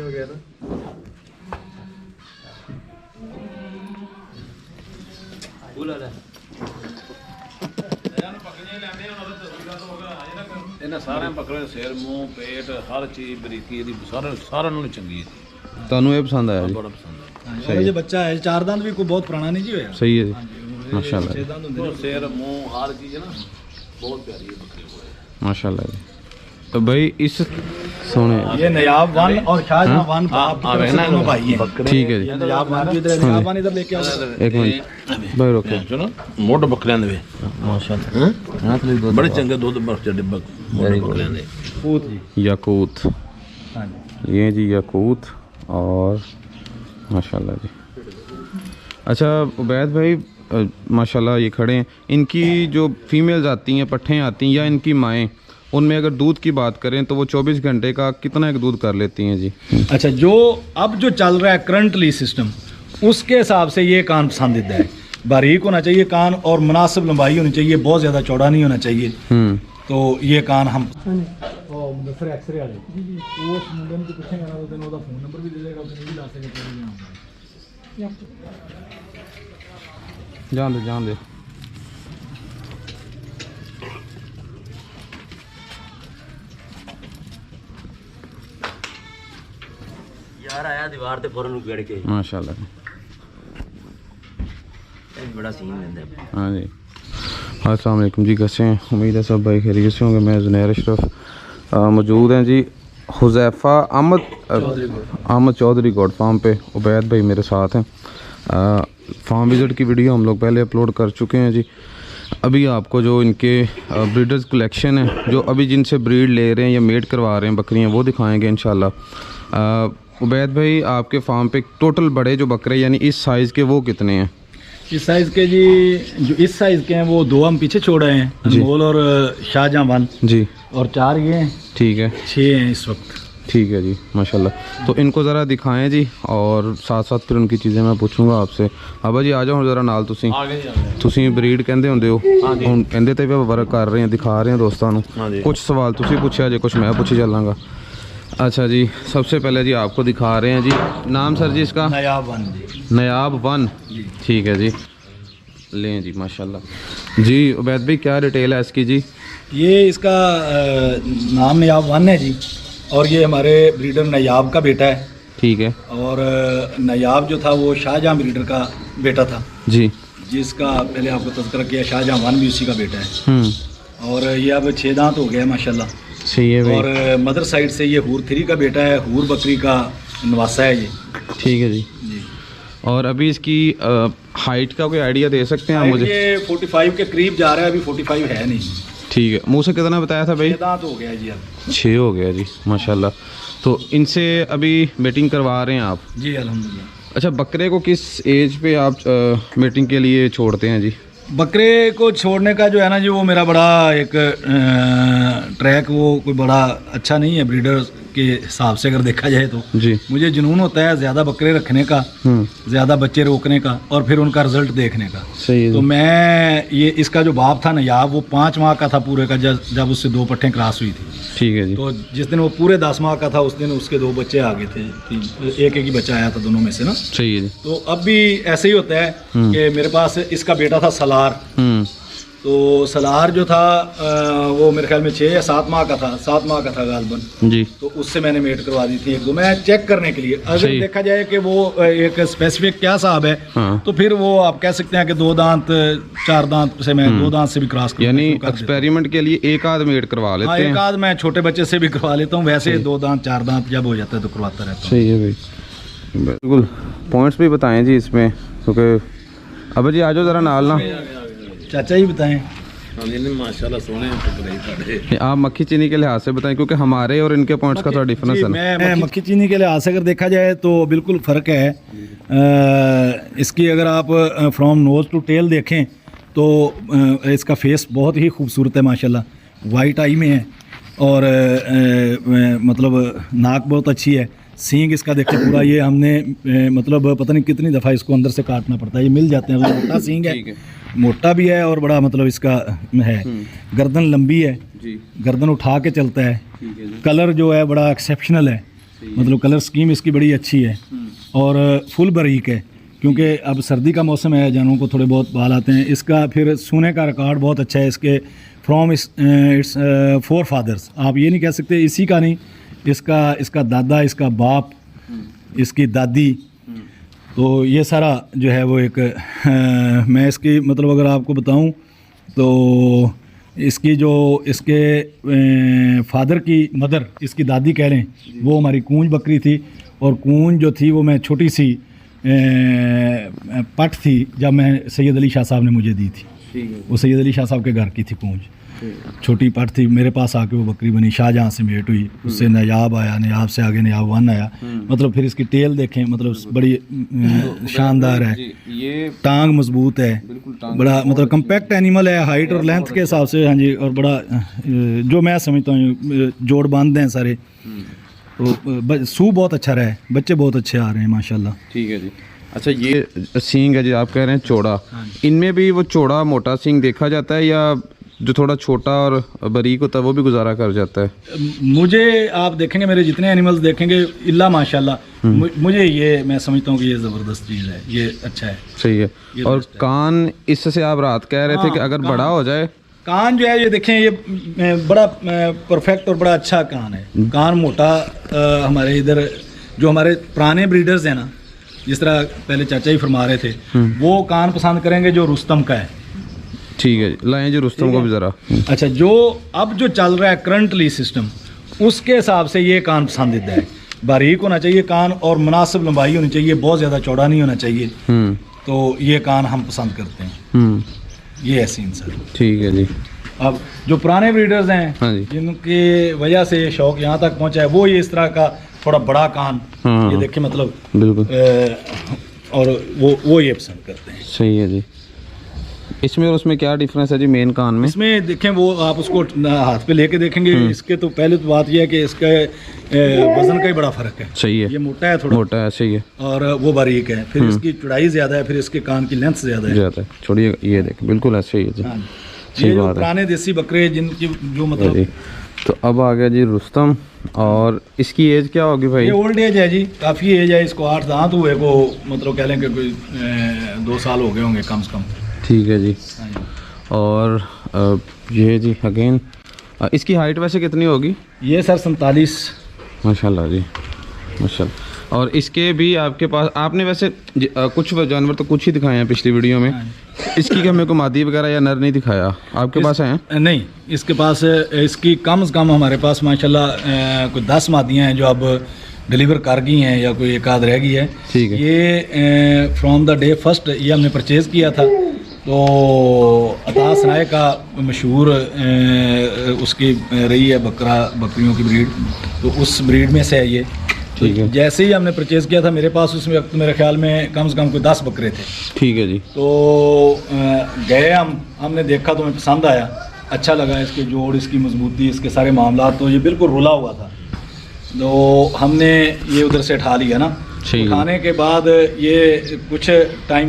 हो गया ना ਇਹਨਾਂ ਸਾਰਿਆਂ ਪਕੜੇ ਸਿਰ ਮੂੰਹ ਪੇਟ ਹਰ ਚੀਜ਼ ਬਰੀਕੀ ਦੀ ਸਾਰਿਆਂ ਨੂੰ ਚੰਗੀ ਹੈ। ਤੁਹਾਨੂੰ ਇਹ ਪਸੰਦ ਆਇਆ ਜੀ? ਬੜਾ ਪਸੰਦ ਹੈ। सही बच्चा है चार दांत भी कोई बहुत पुराना नहीं जी होया सही है जी माशाल्लाह छह दांत होंदे ਉਹ ਸਿਰ ਮੂੰਹ ਹਰ ਚੀਜ਼ ਨਾ ਬਹੁਤ ਪਿਆਰੀ ਹੈ ਬੱਕਰੀ ਕੋਲ। माशाल्लाह जी। तो भाई इस सोने ये नयाब वन और शाहजहां वन बाप दोनों भाई हैं ठीक है जी। ये नयाब वन भी इधर नयाब वन इधर लेके आओ एक मिनट भाई रोके ਚਲੋ ਮੋਢ ਬੱਕਰਿਆਂ ਦੇ ਵੇ माशाल्लाह ਬੜੇ ਚੰਗੇ ਦੁੱਧ ਬਰਫ ਦੇ ਮੋਢ ਬੱਕਰਿਆਂ ਦੇ। पूत जी याकूत हां जी ये जी याकूत और माशाल्लाह जी। अच्छा उबैद भाई माशाल्लाह ये खड़े हैं, इनकी जो फीमेल्स आती हैं पट्ठें आती हैं या इनकी माएँ, उनमें अगर दूध की बात करें तो वो 24 घंटे का कितना एक दूध कर लेती हैं जी? अच्छा जो अब जो चल रहा है करंटली सिस्टम उसके हिसाब से ये कान पसंदीदा है। बारीक होना चाहिए कान और मुनासिब लंबाई होनी चाहिए, बहुत ज़्यादा चौड़ा नहीं होना चाहिए। तो ये कान हम मुदफ़र एक्सरे वाले उस मुंडे को पूछेंगे ना तो दिन उसका फ़ोन नंबर भी दे देगा उसे नहीं ला सके जान दे यार आया दीवार ते फौरन उगड़ के माशाल्लाह बड़ा सीन लेंदा है। हाँ जी। अस्सलाम वालेकुम जी, कैसे हैं? उम्मीद है सब भाई खैरियत से होंगे। मैं ज़ुनैर अशरफ मौजूद हैं जी हुज़ैफ़ा अहमद चौधरी गोड फार्म पे। उबैद भाई मेरे साथ हैं। फार्म विज़िट की वीडियो हम लोग पहले अपलोड कर चुके हैं जी। अभी आपको जो इनके ब्रीडर्स कलेक्शन है, जो अभी जिनसे ब्रीड ले रहे हैं या मेट करवा रहे हैं बकरियां, वो दिखाएंगे इंशाल्लाह। उबैद भाई आपके फार्म पे टोटल बड़े जो बकरे यानी इस साइज़ के वो कितने हैं? इस साइज़ के जी जो इस साइज़ के हैं वो दो हम पीछे छोड़ रहे हैं, अनमोल और शाहजहां वन जी, और चार ये हैं, ठीक है 6 हैं इस वक्त। ठीक है जी माशाल्लाह। तो इनको ज़रा दिखाएं जी और साथ साथ फिर उनकी चीज़ें मैं पूछूंगा आपसे। आबा जी आ जाओ ज़रा नाल तुसी ब्रीड कहंदे हुंदे हो, हुण कहंदे ते वर्क कर रहे हैं, दिखा रहे हैं दोस्तों नूं। कुछ सवाल तुसी पूछा जे, कुछ मैं पूछी चलांगा। अच्छा जी, सबसे पहले जी आपको दिखा रहे हैं जी, नाम सर जी इसका? नयाब वन जी। नयाब वन, ठीक है जी। लें जी माशाल्लाह जी। उबैद भाई क्या डिटेल है इसकी जी? ये इसका नाम नयाब वन है जी, और ये हमारे ब्रीडर नयाब का बेटा है। ठीक है। और नयाब जो था वो शाहजहां ब्रीडर का बेटा था जी, जिसका पहले आपको तज़किरा किया। शाहजहां वन भी उसी का बेटा है। और ये अब 6 दांत हो गया माशाल्लाह। सही है भाई। और मदर साइड से ये हूर 3 का बेटा है, हूर बकरी का नवासा है ये। ठीक है जी। जी। और अभी इसकी हाइट का कोई आइडिया दे सकते हैं आप मुझे? ये 45 के करीब जा रहा है, अभी 45 है नहीं। ठीक है। मुँह से कितना बताया था भाई? 6 दांत हो गया जी अब। 6 हो गया जी माशाल्लाह। तो इनसे अभी मीटिंग करवा रहे हैं आप? जी अल्हम्दुलिल्लाह। अच्छा, बकरे को किस एज पे आप मीटिंग के लिए छोड़ते हैं जी? बकरे को छोड़ने का जो है ना जी, वो मेरा बड़ा एक ट्रैक वो कोई बड़ा अच्छा नहीं है ब्रीडर के हिसाब से अगर देखा जाए तो। जी। मुझे जुनून होता है ज़्यादा बकरे रखने का, ज़्यादा बच्चे रोकने का और फिर उनका रिजल्ट देखने का। सही है। तो मैं ये इसका जो बाप था नयाब, वो 5 माह का था पूरे का जब उससे 2 पट्ठें क्रॉस हुई थी। ठीक है जी। तो जिस दिन वो पूरे 10 माह का था उस दिन उसके 2 बच्चे आ गए थे, एक ही बच्चा आया था दोनों में से ना। सही है जी। तो अब भी ऐसे ही होता है कि मेरे पास इसका बेटा था सलार। तो सलार जो था वो मेरे ख्याल में 6 या 7 माह का था, 7 माह का था गालबन जी। तो उससे मैंने मेट करवा दी थी 1-2, मैं चेक करने के लिए। अगर देखा जाए कि वो एक स्पेसिफिक क्या साहब है, तो फिर वो आप कह सकते हैं कि 2 दांत 4 दांत से मैं 2 दांत से भी क्रॉस कर, यानी एक्सपेरिमेंट के लिए एक आध मेट करवा लेते हैं। एक आध मैं छोटे बच्चे से भी करवा लेता हूँ, वैसे 2 दांत 4 दांत जब हो जाता है तो करवाता रहता हूँ। सही है भाई, बिल्कुल। पॉइंट्स भी बताएं जी इसमें, क्योंकि अब जी आ जाओ ज़रा नाल ना। चाचा जी बताएं। माशाल्लाह सोने हैं। आप मक्खी चीनी के लिहाज से बताएं, क्योंकि हमारे और इनके पॉइंट्स का थोड़ा डिफरेंस है। मैं मक्खी चीनी के लिहाज से अगर देखा जाए तो बिल्कुल फ़र्क है। इसकी अगर आप फ्रॉम नोज़ टू टेल देखें तो इसका फेस बहुत ही खूबसूरत है माशाल्लाह, वाइट आई में है और मतलब नाक बहुत अच्छी है। सींग इसका देखिए पूरा, ये हमने मतलब पता नहीं कितनी दफ़ा इसको अंदर से काटना पड़ता है, ये मिल जाते हैं। मोटा सींग है, मोटा भी है और बड़ा मतलब इसका है। गर्दन लंबी है जी, गर्दन उठा के चलता है। कलर जो है बड़ा एक्सेप्शनल है। मतलब कलर स्कीम इसकी बड़ी अच्छी है और फुल बारीक है, क्योंकि अब सर्दी का मौसम है, जानवरों को थोड़े बहुत बाल आते हैं। इसका फिर सोने का रिकॉर्ड बहुत अच्छा है इसके, फ्रॉम इट्स 4 फादर्स। आप ये नहीं कह सकते इसी का नहीं, इसका दादा, इसका बाप, इसकी दादी, तो ये सारा जो है वो एक मैं इसकी मतलब अगर आपको बताऊं तो इसकी जो इसके फादर की मदर, इसकी दादी कह लें, वो हमारी कूंज बकरी थी। और कूंज जो थी वो मैं छोटी सी पट थी जब मैं सैयद अली शाह साहब ने मुझे दी थी। वो सैयद अली शाह साहब के घर की थी कूंज, छोटी पट थी। मेरे पास आके वो बकरी बनी, शाहजहाँ से मेट हुई, उससे नयाब आया, नयाब से आगे नयाब 1 आया। मतलब फिर इसकी टेल देखें, मतलब बड़ी शानदार है, ये टांग मजबूत है, बड़ा मतलब कम्पैक्ट एनिमल है हाइट और लेंथ के हिसाब से। हाँ जी, और बड़ा जो मैं समझता हूँ जोड़ बांध हैं सारे, तो सू बहुत अच्छा रहा है, बच्चे बहुत अच्छे आ रहे हैं माशाल्लाह। ठीक है जी। अच्छा, ये सींग है जी, आप कह रहे हैं चौड़ा, इनमें भी वो चौड़ा मोटा सींग देखा जाता है या जो थोड़ा छोटा और बारीक होता है वो भी गुजारा कर जाता है? मुझे आप देखेंगे, मेरे जितने एनिमल्स देखेंगे इल्ला माशाल्लाह, मुझे ये मैं समझता हूँ कि ये ज़बरदस्त चीज़ है, ये अच्छा है। सही है। और कान, इससे आप रात कह रहे थे कि अगर बड़ा हो जाए, कान जो है ये देखें, ये बड़ा परफेक्ट और बड़ा अच्छा कान है। कान मोटा, हमारे इधर जो हमारे पुराने ब्रीडर्स हैं ना, जिस तरह पहले चाचा ही फरमा रहे थे, वो कान पसंद करेंगे जो रुस्तम का है। ठीक है जी, लाएं जी रुस्तम को भी ज़रा। अच्छा, जो अब जो चल रहा है करंटली सिस्टम, उसके हिसाब से ये कान पसंदीदा है। बारीक होना चाहिए कान और मुनासिब लंबाई होनी चाहिए, बहुत ज़्यादा चौड़ा नहीं होना चाहिए। तो ये कान हम पसंद करते हैं। ये है सीन सर। ठीक है जी। अब जो पुराने ब्रीडर्स हैं, हाँ जी, जिनकी वजह से ये शौक यहाँ तक पहुँचा है, वो ये इस तरह का थोड़ा बड़ा कान, ये देखिए मतलब बिल्कुल, और वो ये पसंद करते हैं। सही है जी। इसमें और उसमें क्या डिफरेंस है जी मेन कान में? इसमें देखें, वो आप उसको हाथ पे लेके देखेंगे, इसके तो पहले तो बात यह है कि इसके वजन का ही बड़ा फर्क है। सही है, ये मोटा है, थोड़ा मोटा है, सही है, और वो बारीक है। फिर इसकी चौड़ाई ज़्यादा है, फिर इसके कान की लेंथ ज़्यादा है। छोड़िए, ये देख बिल्कुल ऐसे ही है जी। हाँ, सही ये जो बात है। पुराने देसी बकरे जिनकी जो मतलब जी। तो अब आ गया जी रुस्तम, और इसकी एज क्या होगी भाई? ये ओल्ड एज है जी, काफ़ी एज है इसको। 8 दांत हुए को, मतलब कह लें कि कोई 2 साल हो गए होंगे कम से कम। ठीक है जी। हाँ जी। और ये जी अगेन, इसकी हाइट वैसे कितनी होगी? ये सर 47। माशाल्लाह जी, माशाल्लाह। और इसके भी आपके पास, आपने वैसे कुछ जानवर तो कुछ ही दिखाए हैं पिछली वीडियो में, इसकी क्या मेरे को मादी वगैरह या नर नहीं दिखाया? आपके पास हैं? नहीं, इसके पास इसकी कम से कम हमारे पास माशाल्लाह कोई 10 मादियाँ हैं जो अब डिलीवर कर गई हैं, या कोई एक आध रह गई है। ठीक है। ये फ्रॉम द डे फर्स्ट ये हमने परचेज़ किया था, तो अता सनाए का मशहूर उसकी रही है बकरियों की ब्रीड, तो उस ब्रीड में से है ये। ठीक है। जैसे ही हमने परचेज़ किया था, मेरे पास उस वक्त मेरे ख्याल में कम से कम कोई 10 बकरे थे। ठीक है जी। तो गए हमने देखा तो हमें पसंद आया, अच्छा लगा इसके जोड़, इसकी मजबूती, इसके सारे मामला, तो ये बिल्कुल रुला हुआ था। तो हमने ये उधर से उठा लिया ना। उठाने के बाद ये कुछ टाइम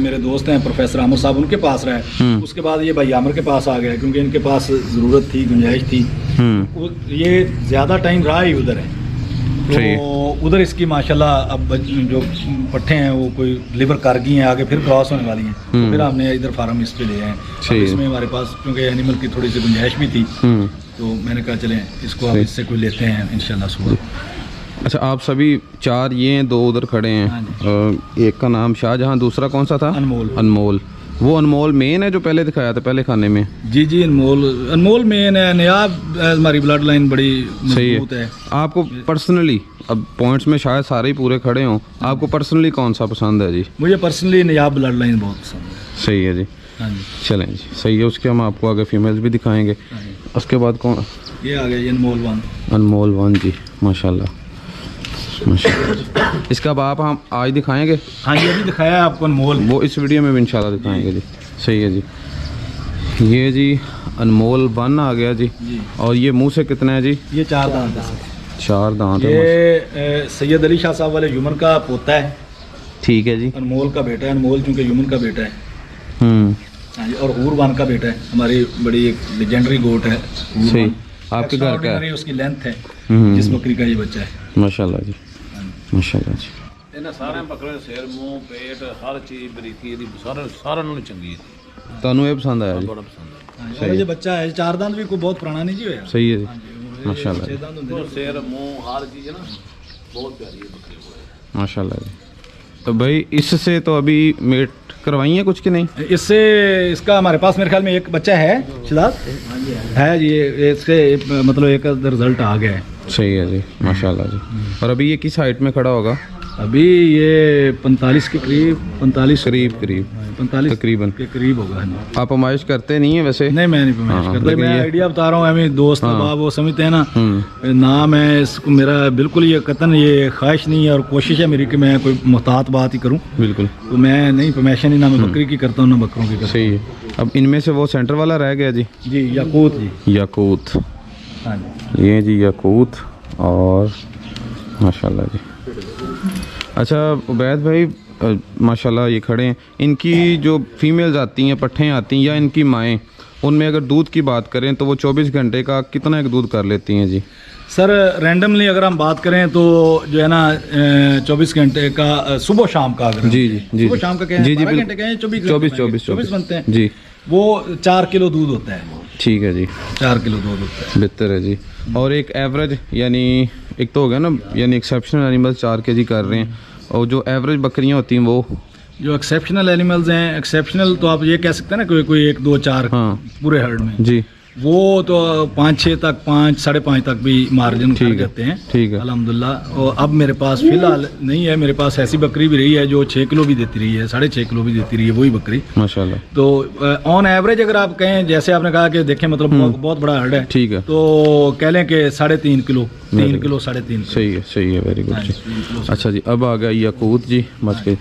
मेरे दोस्त हैं प्रोफेसर आमिर साहब, उनके पास रहे। उसके बाद ये भाई आमिर के पास आ गया, क्योंकि इनके पास ज़रूरत थी, गुंजाइश थी। ये ज़्यादा टाइम रहा ही उधर है, तो उधर इसकी माशाल्लाह अब जो पट्ठे हैं वो कोई डिलीवर कर गई हैं, आगे फिर क्रॉस होने वाली हैं। तो फिर हमने इधर फार्म इस पे ले आए हैं। इसमें हमारे पास क्योंकि एनिमल की थोड़ी सी गुंजाइश भी थी, तो मैंने कहा चलें इसको आप इससे कोई लेते हैं इंशाल्लाह सुबह। अच्छा, आप सभी 4 ये हैं, 2 उधर खड़े हैं। एक का नाम शाहजहां, दूसरा कौन सा था? अनमोल। अनमोल, वो अनमोल मेन है जो पहले दिखाया था पहले खाने में? जी, अनमोल मेन है। नयाब हमारी ब्लड लाइन बड़ी मजबूत है। आपको पर्सनली, अब पॉइंट्स में शायद सारे ही पूरे खड़े हों, आपको पर्सनली कौन सा पसंद है जी? मुझे पर्सनली नयाब ब्लड लाइन बहुत पसंद है। सही है जी। हाँ जी, चलें जी, सही है। उसके हम आपको आगे फीमेल्स भी दिखाएंगे। उसके बाद कौन? ये आ गया अनमोल 1। अनमोल 1 जी, माशाल्लाह माशाल्लाह। इसका बाप हम आज दिखाएंगे? हाँ, ये भी दिखाया है आपको अनमोल, वो इस वीडियो में भी इंशाल्लाह दिखाएंगे जी। सही है जी। ये जी अनमोल 1 आ गया जी। और ये मुंह से कितना है जी? ये 4 दांत है। 4 दांत है। ये सैयद अली शाह साहब वाले युमन का पोता है। ठीक है जी। अनमोल का बेटा है, अनमोल चूँकि युमन का बेटा है। हाँ जी, और हूर 1 का बेटा है। हमारी बड़ी एक लेजेंडरी गोट है। सही। आपके घर का है? Extraordinary उसकी लेंथ है हम्म। जिस बकरी का ये बच्चा है। माशाल्लाह जी, माशाल्लाह जी। ਇਹਨਾਂ ਸਾਰਿਆਂ ਬੱਕਰੇ ਦੇ ਸਿਰ ਮੂੰਹ ਪੇਟ ਹਰ ਚੀਜ਼ ਬਰੀਕੀ ਇਹਦੀ ਸਾਰਿਆਂ ਨੂੰ ਚੰਗੀ ਹੈ, ਤੁਹਾਨੂੰ ਇਹ ਪਸੰਦ ਆਇਆ ਜੀ? ਬੜਾ ਪਸੰਦ ਹੈ। और ये बच्चा है 4 दांत भी कोई बहुत पुराना नहीं जी होया। सही है जी, माशाल्लाह 6 दांत होंदे ਉਹ ਸਿਰ ਮੂੰਹ ਹਰ ਚੀਜ਼ ਨਾ ਬਹੁਤ ਪਿਆਰੀ ਹੈ ਬੱਕਰੀ ਕੋਲ। माशाल्लाह जी। तो भाई इससे तो अभी मेट करवाई है कुछ कि नहीं? इससे इसका हमारे पास मेरे ख्याल में एक बच्चा है शिदात है जी, इसके मतलब एक रिजल्ट आ गया है। सही है जी, माशाल्लाह जी। और अभी ये किस हाइट में खड़ा होगा? अभी ये 45 के करीब 45 करीब करीब 45 तकरीबन के करीब होगा। आप अमाइश करते नहीं है वैसे? नहीं मैं नहीं फरमाइश हाँ, करता, लेकिन मैं ये- आइडिया बता रहा हूँ, हमें दोस्त अहबाब वो समझते हैं ना। हम्म, ना मैं इसको मेरा बिल्कुल ये कतन ये ख्वाहिश नहीं है और कोशिश है मेरी कि मैं कोई मुहतात बात ही करूँ, बिल्कुल तो मैं नहीं फरमाइश नहीं, ना मैं बकरी की करता हूँ ना बकरों की करता सही है। अब इनमें से वो सेंटर वाला रह गया जी, हूँ। जी याकूत जी, याकूत। हाँ जी। ये जी याकूत और माशाल्लाह जी। अच्छा उबैद भाई, माशाल्लाह ये खड़े हैं, इनकी जो फीमेल्स आती हैं, पट्ठें आती हैं या इनकी माएँ, उनमें अगर दूध की बात करें तो वो 24 घंटे का कितना एक दूध कर लेती हैं जी? सर रैंडमली अगर हम बात करें तो जो है ना 24 घंटे का सुबह शाम का अगर जी जी जी सुबह शाम का कहें, जी जी 12 घंटे कहें, 24 बनते हैं जी, वो 4 किलो दूध होता है। ठीक है जी, 4 किलो दूध होता है। बेहतर है जी। और एक एवरेज यानी एक तो हो गया ना, यानी एक्सेप्शनल एनिमल 4 kg कर रहे हैं, और जो एवरेज बकरियां होती हैं वो जो एक्सेप्शनल एनिमल्स हैं, एक्सेप्शनल तो आप ये कह सकते हैं ना कोई 1 2 4 हाँ पूरे हर्ड में, जी, वो तो 5 6 तक 5 5.5 तक भी मार्जिन कर ठीक है, जाते हैं। ठीक है। अल्हम्दुलिल्लाह। और अब मेरे पास फिलहाल नहीं है, मेरे पास ऐसी बकरी भी रही है जो 6 किलो भी देती रही है, 6.5 किलो भी देती रही है वही बकरी। माशाल्लाह। तो ऑन एवरेज अगर आप कहें, जैसे आपने कहा कि देखें मतलब बहुत बड़ा हर्ड है, ठीक है, तो कह लें कि 3.5 किलो, 3 किलो 3.5 किलो। सही है, वेरी गुड जी। अच्छा जी, अब आ गया याकूत जी, बच गई।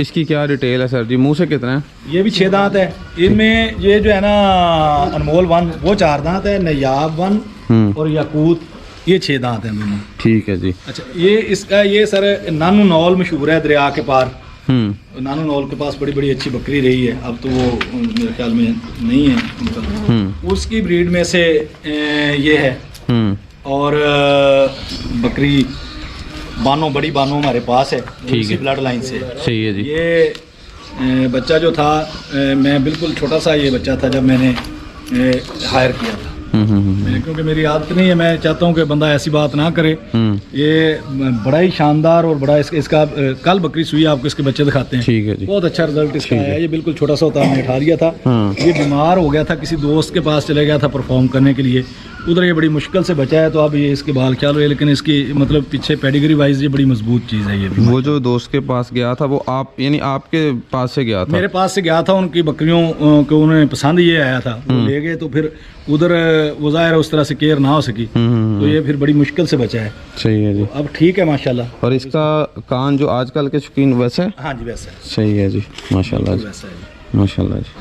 इसकी क्या डिटेल है सर जी? मुंह से कितना है? ये भी 6 दांत है। इनमें ये जो है ना अनमोल 1 वो 4 दांत है, नयाब 1 और याकूत ये 6 दांत हैं दोनों। ठीक है जी। अच्छा ये इसका ये सर नानू नौल मशहूर है दरिया के पार। नानू नौल के पास बड़ी बड़ी अच्छी बकरी रही है, अब तो वो मेरे ख्याल में नहीं है। उसकी ब्रीड में से ये है। और बकरी बानो, बड़ी बानो हमारे पास है, इसी ब्लड लाइन से। सही है जी। ये बच्चा जो था, मैं बिल्कुल छोटा सा ये बच्चा था जब मैंने हायर किया था। क्योंकि मेरी आदत नहीं है, मैं चाहता हूँ कि बंदा ऐसी बात ना करे। ये बड़ा ही शानदार और बड़ा इसका कल बकरी सुई, आपको इसके बच्चे दिखाते हैं। ठीक है जी। बहुत अच्छा रिजल्ट इसका है। ये बिल्कुल छोटा सा होता है, मैंने उठा दिया था। ये बीमार हो गया था, किसी दोस्त के पास चले गया था परफॉर्म करने के लिए, उधर ये बड़ी मुश्किल से बचा है, तो अब ये इसके बाल ख्याल हुए, लेकिन इसकी मतलब पीछे पेडिग्री वाइज ये बड़ी मजबूत चीज़ है। ये भी वो जो दोस्त के पास गया था, वो आप यानी आपके पास से गया था? मेरे पास से गया था, उनकी बकरियों को उन्हें पसंद ये आया था, वो ले गए, तो फिर उधर वो ज़ाहिर है उस तरह से केयर ना हो सकी, तो ये फिर बड़ी मुश्किल से बचा है। सही है जी। अब ठीक है माशाल्लाह। और इसका कान जो आजकल के शौकीन वैसे है? हाँ जी वैसा है, सही है जी, माशाल्लाह जी, वैसा है। माशाल्लाह जी।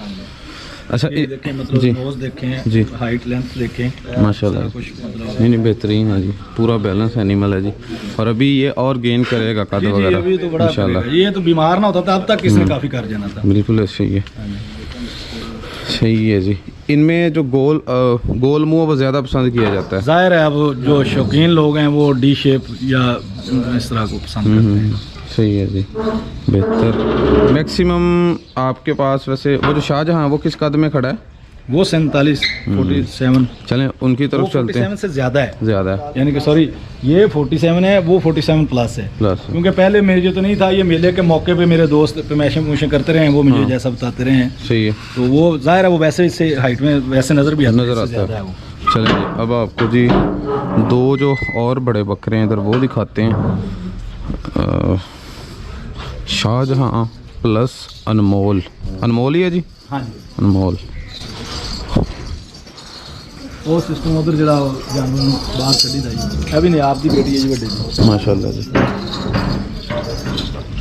अच्छा ये देखें मतलब जी नोज देखें जी, हाइट लेंथ देखें, माशाल्लाह कुछ मतलब नहीं बेहतरीन है जी, पूरा बैलेंस एनिमल है जी। और अभी ये और गेन करेगा कद जी, वगैरह अभी तो बड़ा माशाल्लाह। करेगा। ये तो बीमार ना होता था अब तक इसने काफ़ी कर जाना था। बिल्कुल सही है, सही है जी। इनमें जो गोल मुंह वो ज़्यादा पसंद किया जाता है? जाहिर है, अब जो शौकीन लोग हैं वो डी शेप या इस तरह को पसंद करते हैं। सही है जी, बेहतर। मैक्सिमम आपके पास वैसे वो जो शाहजहाँ वो किस कद में खड़ा है? वो 47 47 चलें उनकी तरफ चलते हैं। 47 से ज़्यादा है, ज़्यादा है यानी कि सॉरी ये 47 है, वो 47 प्लस है। प्लस। क्योंकि पहले मेरे तो नहीं था, ये मेले के मौके पे मेरे दोस्त पेमेशन करते रहे हैं, वो मुझे जैसा बताते रहे हैं, सही है, तो वो जाहिर है वो वैसे इससे हाइट में वैसे नज़र भी आता है, नज़र इससे आता ज़्यादा है। है वो। चलें जी, अब आपको जी दो जो और बड़े बकरे हैं इधर वो दिखाते हैं। शाहजहाँ प्लस अनमोल, अनमोल ही है जी? हाँ जी, अनमोल। वो सिस्टम उधर जरा जानवर बाहर कड़ी था, अभी नहीं आपकी बेटी है जी बड़ी। माशाल्लाह जी।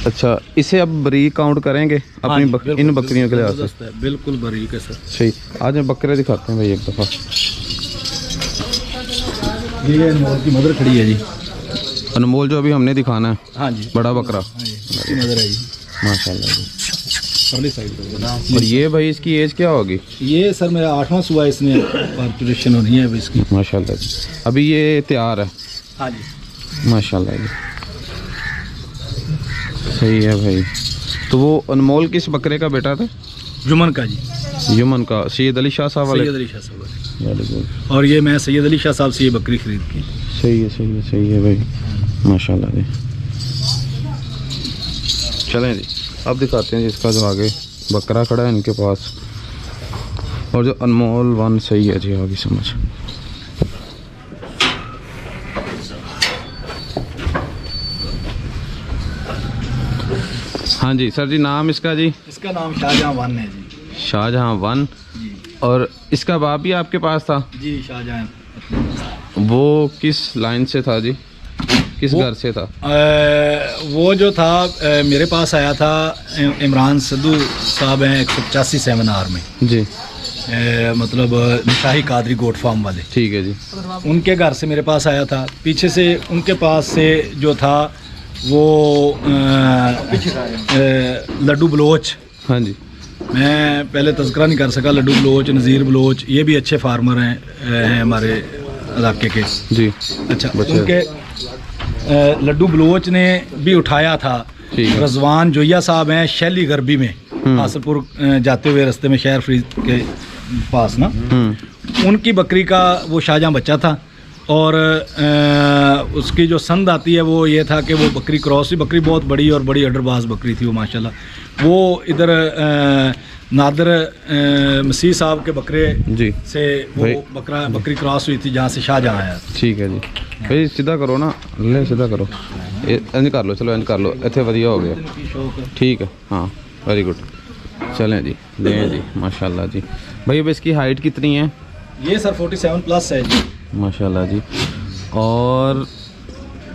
अच्छा, इसे अब बरीक काउंट करेंगे अपनी इन बकरियों के लिहाज से? बिल्कुल बरीक है सर। सही। आज हम बकरे दिखाते हैं भाई एक दफ़ा। ये अनमोल की मदर खड़ी है जी। अनमोल जो अभी हमने दिखाना है? हाँ जी, बड़ा बकरा? हाँ जी, इसकी मदर है जी। माशाल्लाह जी। परली साइड पे। और ये भाई इसकी एज क्या होगी? ये सर मेरा 8वां सुबह इसने पार्चुरेशन होनी है अभी इसकी। माशाल्लाह जी, अभी ये तैयार है। हाँ जी माशाल्लाह जी, सही है भाई। तो वो अनमोल किस बकरे का बेटा था? जुमन का जी, यमन का, सैयद अली शाह साहब वाले। सैयद अली शाह साहब वाले। Very good. और ये मैं सैयद अली शाह साहब से ये बकरी खरीद की। सही है, सही है, सही है भाई, माशाल्लाह जी। चलें जी, अब दिखाते हैं जिसका जो आगे बकरा खड़ा है इनके पास, और जो अनमोल वन सही है जी, आगे समझ। हाँ जी सर जी, नाम इसका जी? इसका नाम शाहजहां वन है जी। शाहजहां वन। जी और इसका बाप भी आपके पास था? जी शाहजहां। वो किस लाइन से था जी, किस घर से था? वो जो था मेरे पास आया था, इमरान सिद्धू साहब हैं 185 सेमिनार में जी। मतलब शाही कादरी गोट फार्म वाले। ठीक है जी। उनके घर से मेरे पास आया था। पीछे से उनके पास से जो था वो लड्डू बलोच। हाँ जी। मैं पहले तज़किरा नहीं कर सका। लड्डू बलोच, नज़ीर बलोच, ये भी अच्छे फार्मर हैं हमारे इलाके के जी। अच्छा, उनके लड्डू बलोच ने भी उठाया था। रजवान जोया साहब हैं शैली गरबी में, हासिलपुर जाते हुए रास्ते में शहर फ्रीज के पास ना, उनकी बकरी का वो शाहजहां बच्चा था। और उसकी जो संद आती है वो ये था कि वो बकरी क्रॉस हुई। बकरी बहुत बड़ी और बड़ी अडरबाज बकरी थी वो माशाल्लाह। वो इधर नादर मसीह साहब के बकरे जी से वो बकरी क्रॉस हुई थी जहाँ से शाहजहां आया। ठीक है जी भाई, सीधा करो ना, ले सीधा करो, इंज कर लो, चलो इंज कर लो, इतने वधिया हो गया। ठीक है, हाँ वेरी गुड। चलें जी, लें जी, माशाल्लाह जी। भाई अब इसकी हाइट कितनी है? ये सर 47 प्लस है जी, माशाल्लाह जी। और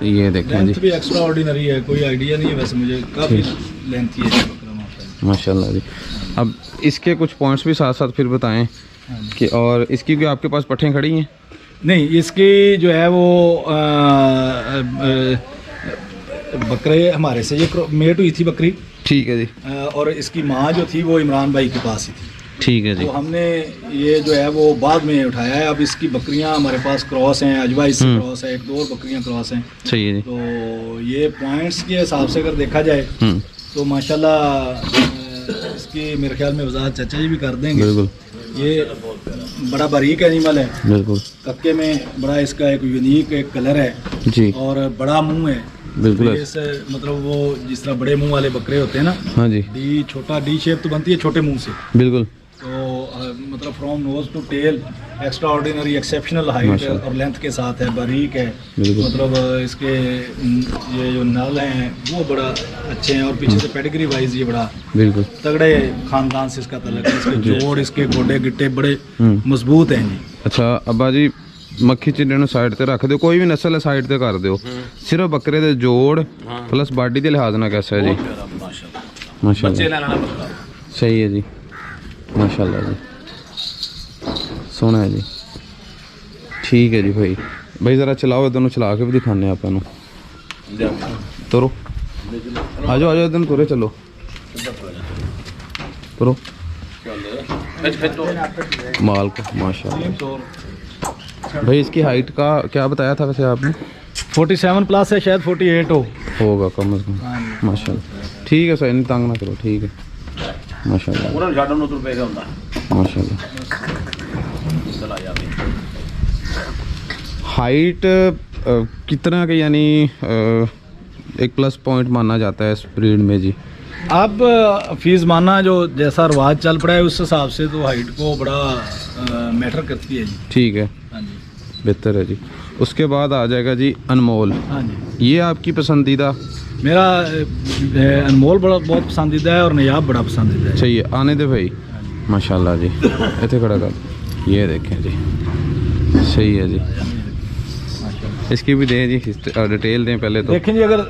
ये देखें लेंथ जी, भी एक्स्ट्रा ऑर्डिनरी है, कोई आइडिया नहीं है वैसे मुझे, काफ़ी लेंथ ही है माशाल्लाह जी। अब इसके कुछ पॉइंट्स भी साथ साथ फिर बताएं कि, और इसकी भी आपके पास पट्ठें खड़ी हैं? नहीं, इसकी जो है वो बकरे हमारे से ये मेट हुई थी बकरी। ठीक है जी। और इसकी माँ जो थी वो इमरान भाई के पास ही थी। ठीक है जी। तो हमने ये जो है वो बाद में उठाया है। अब इसकी बकरियां हमारे पास क्रॉस हैं, अजवा इससे क्रॉस है, एक दो और बकरियां क्रॉस हैं। सही है जी। तो ये पॉइंट्स के हिसाब से अगर देखा जाए तो माशाल्लाह इसकी मेरे ख्याल में वजाहत चाचा जी भी कर देंगे। बिल्कुल। ये बड़ा बारीक एनिमल है, बिल्कुल। कक्के में बड़ा इसका एक यूनिक एक कलर है जी, और बड़ा मुंह है। बिल्कुल। तो इस मतलब वो जिस तरह बड़े मुंह वाले बकरे होते हैं ना, हाँ जी, डी छोटा डी शेप तो बनती है छोटे मुंह से। बिल्कुल। तो मतलब from nose to tail extraordinary exceptional height और लेंथ के साथ है, बारीक है। मतलब इसके ये जो नल हैं वो बड़ा अच्छे हैं और पीछे से पेडिग्री वाइज ये बड़ा बिल्कुल तगड़े खानदान से इसका तल्लुक है। इसके जोड़, इसके गोडे गिट्टे बड़े मजबूत हैं जी। अच्छा अब्बा जी, मक्खी चिड़े ਨੂੰ ਸਾਈਡ ਤੇ ਰੱਖ ਦਿਓ, ਕੋਈ ਵੀ ਨਸਲ ਹੈ ਸਾਈਡ ਤੇ ਕਰ ਦਿਓ, ਸਿਰਫ ਬੱਕਰੇ ਦੇ ਜੋੜ ਪਲੱਸ ਬਾਡੀ ਦੇ ਲਿਹਾਜ਼ ਨਾਲ कैसा है जी? माशाल्लाह, सही है जी, माशाल्लाह जी, सोना है जी। ठीक है जी भाई, भाई ज़रा चलाओ इधर, चला के भी दिखाने आप तुरो, आ जाओ इधर तुरे, चलो तुरो माल को। माशाल्लाह भाई, इसकी हाइट का क्या बताया था वैसे आपने? 47 प्लस है, शायद 48 होगा कम से कम। माशाल्लाह, ठीक है सर, नहीं तंग ना करो, ठीक है। माशाल्लाह माशाल्लाह। हाइट कितना का यानी एक प्लस पॉइंट माना जाता है इस ब्रीड में जी? अब फीस माना जो जैसा रवाज चल पड़ा है उस हिसाब से तो हाइट को बड़ा मैटर करती है जी। ठीक है, हाँ जी, बेहतर है जी। उसके बाद आ जाएगा जी अनमोल। हाँ जी, ये आपकी पसंदीदा? मेरा अनमोल बड़ा बहुत पसंदीदा है और नयाब बड़ा पसंदीदा है। चाहिए आने दे भाई, माशाल्लाह जी। इतने खड़ा कर, ये देखें जी, सही है जी। इसकी भी दें जी, डिटेल दें पहले तो। देखें जी, अगर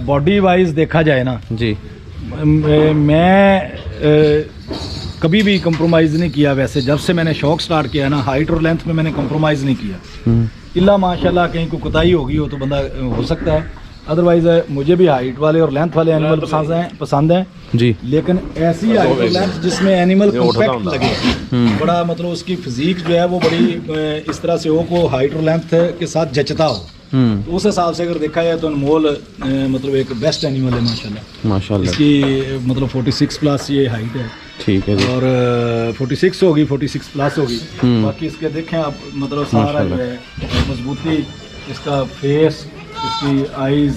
बॉडी वाइज देखा जाए ना जी, मैं कभी भी कंप्रोमाइज़ नहीं किया। वैसे जब से मैंने शौक स्टार्ट किया ना, हाइट और लेंथ में मैंने कंप्रोमाइज़ नहीं किया। इल्ला माशाल्लाह कहीं को कोताही होगी हो तो बंदा हो सकता है, अदरवाइज मुझे भी हाइट वाले और लेंथ वाले एनिमल पसंद हैं जी लेकिन ऐसी हाइट और लेंथ जिसमें एनिमल कॉम्पैक्ट लगे, बड़ा मतलब उसकी फिजिक जो है वो बड़ी इस तरह से हो को हाइट और लेंथ के साथ जचता हो। तो उस हिसाब से अगर देखा जाए तो अनमोल मतलब एक बेस्ट एनिमल है माशाल्लाह। माशाल्लाह। इसकी मतलब 46 प्लस ये हाइट है ठीक है जी। और 46 होगी, 46 प्लस होगी। बाकी इसके देखें आप मतलब सारा जो है मजबूती, इसका फेस, इसकी आईज,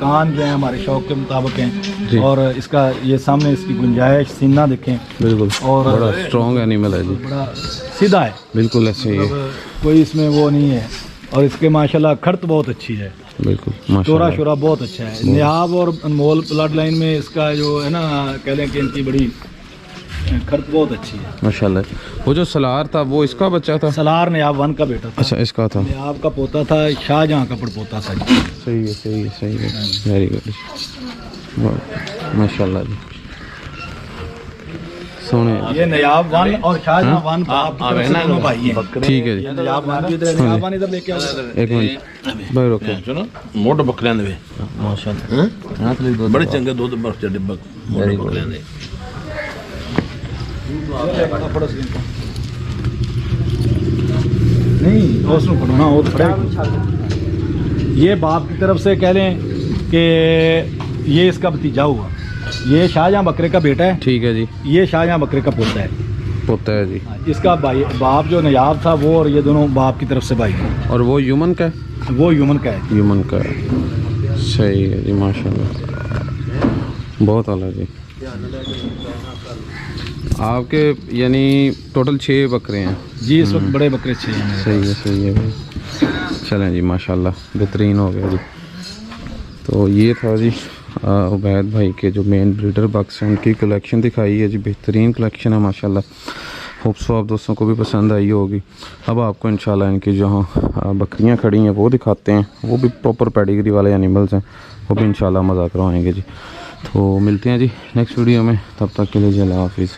कान जो है हमारे शौक के मुताबिक हैं और इसका ये सामने इसकी गुंजाइश, सीना देखें बिल्कुल और बड़ा स्ट्रॉन्ग एनिमल है जी, बड़ा सीधा है, बिल्कुल ऐसे ही है, मतलब कोई इसमें वो नहीं है। और इसके माशाल्लाह खर्त बहुत अच्छी है, बिल्कुल शोरा माशाल्लाह। शोरा बहुत अच्छा है। नियाब और अनमोल ब्लड लाइन में इसका जो है ना कह लें कि इनकी बड़ी खर्त बहुत अच्छी है माशाल्लाह। वो जो सलार था वो इसका बच्चा था? सलार नियाब वन का बेटा था। अच्छा इसका था। नियाब का पोता था, शाहजहां का पड़पोता था जी। सही है सही है सही है, वेरी गुड माशाल्लाह जी, सोने। ये नयाब वन और शाहजहां वन बाप की तरफ से दोनों भाई हैं। ठीक है जी, ये नयाब वन इधर, नयाब वन इधर लेके आओ। एक मिनट भाई रोके। सुनो मोट बकरियां दे माशाल्लाह बड़े चंगे दुध बख चढ़े मोट बकरियां दे। नहीं उसमें पढ़ो ना, वो तो पढ़े। ये बाप की तरफ से कह लें कि ये इसका भतीजा हुआ, ये शाहजहां बकरे का बेटा है, ठीक है जी, ये शाहजहां बकरे का पोता है। पोता है जी। इसका भाई बाप जो नयाब था वो, और ये दोनों बाप की तरफ से भाई हैं। और वो ह्यूमन का है? वो ह्यूमन का है। ह्यूमन का है, सही है जी माशाल्लाह, बहुत आला जी। आपके यानी टोटल 6 बकरे हैं जी, इस वक्त बड़े बकरे 6 हैं। सही है भाई, चलें जी माशाल्लाह बेहतरीन हो गया जी। तो ये था जी उबैद भाई के जो मेन ब्रीडर बक्स हैं उनकी कलेक्शन दिखाई है जी, बेहतरीन कलेक्शन है माशाल्लाह। होप सो आप दोस्तों को भी पसंद आई होगी। अब आपको इंशाल्लाह इनकी जहाँ बकरियां खड़ी हैं वो दिखाते हैं, वो भी प्रॉपर पेडिग्री वाले एनिमल्स हैं, वो भी इंशाल्लाह मज़ा करवाएंगे जी। तो मिलते हैं जी नेक्स्ट वीडियो में, तब तक के लिए जी अल्लाह हाफिज़।